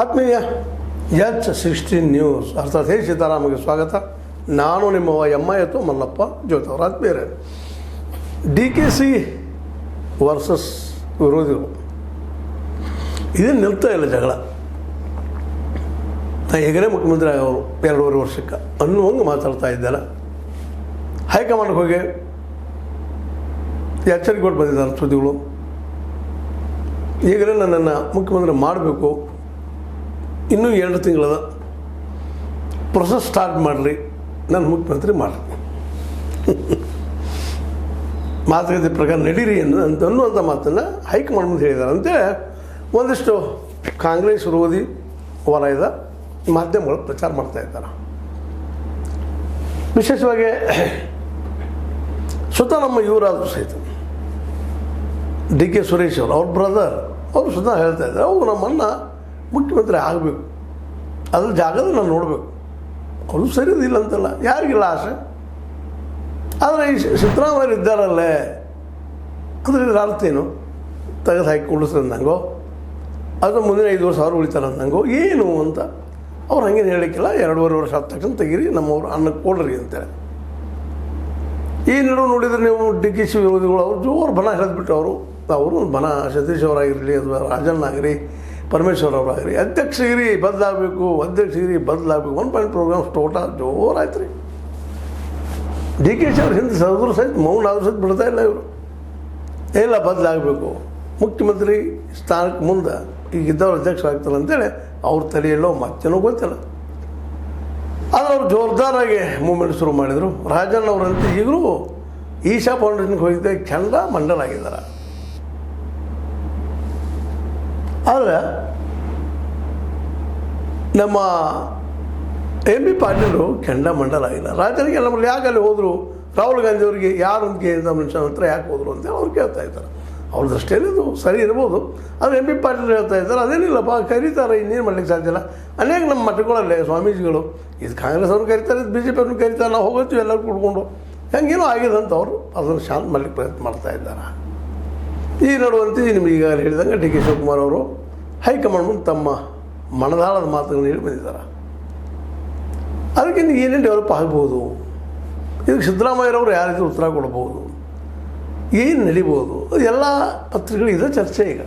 ಆತ್ಮೀಯ H16 news ಅರ್ಥಾತ್ ಹೇ ಸೀತಾರಾಮಗೆ ಸ್ವಾಗತ. ನಾನು ನಿಮ್ಮವ ಎಮ್ಮಯ್ಯತ್ತು ಮಲ್ಲಪ್ಪ ಜ್ಯೋತವ್ರ. ಆತ್ಮೀಯರೇ, DKC ವರ್ಸಸ್ ವಿರೋಧಿಗಳು ಇದೇನು ನಿಲ್ತಾ ಇಲ್ಲ ಜಗಳ. ಹೇಗೇ ಮುಖ್ಯಮಂತ್ರಿ ಆಗೋರು 2.5 ವರ್ಷಕ್ಕೆ ಅನ್ನುವಂಗೆ ಮಾತಾಡ್ತಾ ಇದ್ದಾರೆ. ಹೈಕಮಾಂಡ್ಗೆ ಹೋಗಿ ಎಚ್ಚರಿಕೆ ಕೊಟ್ಟು ಬಂದಿದ್ದಾರೆ ಸುದ್ದಿಗಳು. ಈಗಲೇ ನನ್ನನ್ನು ಮುಖ್ಯಮಂತ್ರಿ ಮಾಡಬೇಕು, ಇನ್ನೂ 2 ತಿಂಗಳದ ಪ್ರೊಸೆಸ್ ಸ್ಟಾರ್ಟ್ ಮಾಡಲಿ, ನಾನು ಮುಖ್ಯಮಂತ್ರಿ ಮಾಡಲಿ, ಮಾತುಕತೆ ಪ್ರಕಾರ ನಡೀರಿ ಅನ್ನುವಂಥ ಮಾತನ್ನು ಹೈಕಮಾಂಡ್ ಮುಂದೆ ಹೇಳಿದ್ದಾರೆ ಅಂತೇಳಿ ಒಂದಿಷ್ಟು ಕಾಂಗ್ರೆಸ್ ವಿರೋಧಿ ವಲಯದ ಮಾಧ್ಯಮಗಳು ಪ್ರಚಾರ ಮಾಡ್ತಾ ಇದ್ದಾರೆ. ವಿಶೇಷವಾಗಿ ಸ್ವತಃ ನಮ್ಮ ಇವರಾದರೂ ಸಹಿತ DK ಸುರೇಶ್ ಅವ್ರ ಬ್ರದರ್ ಅವರು ಸ್ವತಃ ಹೇಳ್ತಾ ಇದ್ದಾರೆ, ಅವರು ನಮ್ಮನ್ನು ಮುಖ್ಯಮಂತ್ರಿ ಆಗಬೇಕು, ಅದ್ರ ಜಾಗದ ನಾನು ನೋಡಬೇಕು. ಅವರು ಸರಿದಿಲ್ಲ ಅಂತಲ್ಲ, ಯಾರಿಗಿಲ್ಲ ಆಸೆ. ಆದರೆ ಈ ಸಿದ್ದರಾಮಯ್ಯ ಇದ್ದಾರಲ್ಲೇ ಅಂದರೆ ಇದ್ರ ಅರ್ಥ ಏನು? ತೆಗೆದು ಹಾಕಿ ಕುಡಿಸ್ರಂದಂಗೋ ಅದು ಮುಂದಿನ 5 ವರ್ಷ ಅವ್ರು ಉಳಿತಾರಂದಂಗೋ ಏನು ಅಂತ ಅವ್ರು ಹಂಗೇನು ಹೇಳೋಕ್ಕಿಲ್ಲ. 2.5 ವರ್ಷ ಆದ ತಕ್ಷಣ ತೆಗೀರಿ, ನಮ್ಮವ್ರು ಅನ್ನಕ್ಕೆ ಕೊಡ್ರಿ ಅಂತೇಳಿ. ಈ ನಡುವೆ ನೋಡಿದರೆ ನೀವು DKC ವಿರೋಧಿಗಳು ಅವರು ಜೋರು ಬನ ಹೇಳಿದ್ಬಿಟ್ಟು ಅವರು ಒಂದು ಬನ ಸತೀಶ್ ಅವರಾಗಿರಲಿ ಅಥವಾ ರಾಜಣ್ಣ ಆಗಿರಿ ಪರಮೇಶ್ವರ್ ಅವರಾಗಿರಿ ಅಧ್ಯಕ್ಷಗಿರಿ ಬದಲಾಗಬೇಕು 1 ಪ್ರೋಗ್ರಾಮ್ ಸ್ಟೋಟ ಜೋರಾಯ್ತು ರೀ. DKC ಅವ್ರ ಹಿಂದೆ ಸಹೋದ್ರು ಸಹಿತ ಮೌನ ಆದರೂ ಸಹಿತ ಬಿಡ್ತಾ ಇಲ್ಲ ಇವರು. ಇಲ್ಲ ಬದಲಾಗಬೇಕು, ಮುಖ್ಯಮಂತ್ರಿ ಸ್ಥಾನಕ್ಕೆ ಮುಂದೆ ಈಗಿದ್ದವ್ರು ಅಧ್ಯಕ್ಷರಾಗ್ತಾರೆ ಅಂತೇಳಿ ಅವ್ರ ತಲೆಯಲ್ಲೋ ಮತ್ತೇನೋ ಗೊತ್ತಿಲ್ಲ. ಆದರೆ ಅವ್ರು ಜೋರ್ದಾರಾಗಿ ಮೂವ್ಮೆಂಟ್ ಶುರು ಮಾಡಿದರು. ರಾಜಣ್ಣ ಅವರಂತೆ ಈಗಲೂ ಈಶಾ ಫೌಂಡೇಶನ್ಗೆ ಹೋಗಿದ್ದೆ ಕೆಂಡ ಮಂಡಲ ಆಗಿದ್ದಾರೆ. ಆದರೆ ನಮ್ಮ MP ಪಾಟೀಲರು ಕೆಂಡ ಮಂಡಲ ಆಗಿಲ್ಲ. ರಾಜನಿಗೆ ನಮ್ಮಲ್ಲಿ ಯಾಕೆ ಅಲ್ಲಿ ಹೋದರು, ರಾಹುಲ್ ಗಾಂಧಿ ಅವರಿಗೆ ಯಾರು ಅಂತ ಕೇಳಿದ ಮನುಷ್ಯ ಹತ್ರ ಯಾಕೆ ಹೋದರು ಅಂತೇಳಿ ಅವ್ರು ಕೇಳ್ತಾ ಇದ್ದಾರೆ. ಅವ್ರ ದೃಷ್ಟಿಯಲ್ಲಿ ಇದು ಸರಿ ಇರ್ಬೋದು. ಆದರೆ MP ಪಾಟೀಲ್ ಹೇಳ್ತಾ ಇದ್ದಾರೆ, ಅದೇನಿಲ್ಲಪ್ಪ ಕರೀತಾರೆ, ಇನ್ನೇನು ಮಾಡ್ಲಿಕ್ಕೆ ಸಾಧ್ಯ ಇಲ್ಲ. ಅನೇಕ ನಮ್ಮ ಮಠಗಳಲ್ಲೇ ಸ್ವಾಮೀಜಿಗಳು ಇದು ಕಾಂಗ್ರೆಸ್ ಅವರು ಕರೀತಾರೆ, ಇದು BJP ಅವ್ರನ್ನ ಕರೀತಾರೆ, ನಾವು ಹೋಗ್ತೀವಿ ಎಲ್ಲರೂ ಕುಡ್ಕೊಂಡು, ಹೆಂಗೇನೋ ಆಗಿದೆ ಅಂತ ಅವರು ಅದನ್ನು ಶಾಂತ ಮಾಡ್ಲಿಕ್ಕೆ ಪ್ರಯತ್ನ ಮಾಡ್ತಾ ಇದ್ದಾರೆ. ಈ ನಡುವಂತೆ ನಿಮ್ಗೆ ಈಗ ಹೇಳಿದಂಗೆ DK ಶಿವಕುಮಾರ್ ಅವರು ಹೈಕಮಾಂಡ್ ಮುಂದೆ ತಮ್ಮ ಮನದಾಳದ ಮಾತುಗಳನ್ನು ಹೇಳಿ ಬಂದಿದ್ದಾರೆ. ಅದಕ್ಕೆ ಏನೇನು ಡೆವಲಪ್ ಆಗ್ಬೋದು, ಇದಕ್ಕೆ ಸಿದ್ದರಾಮಯ್ಯರವರು ಯಾವ ರೀತಿ ಉತ್ತರ ಕೊಡ್ಬೋದು, ಏನು ನಡಿಬೋದು, ಎಲ್ಲ ಪತ್ರಿಕೆಗಳು ಇದೆ ಚರ್ಚೆ ಈಗ.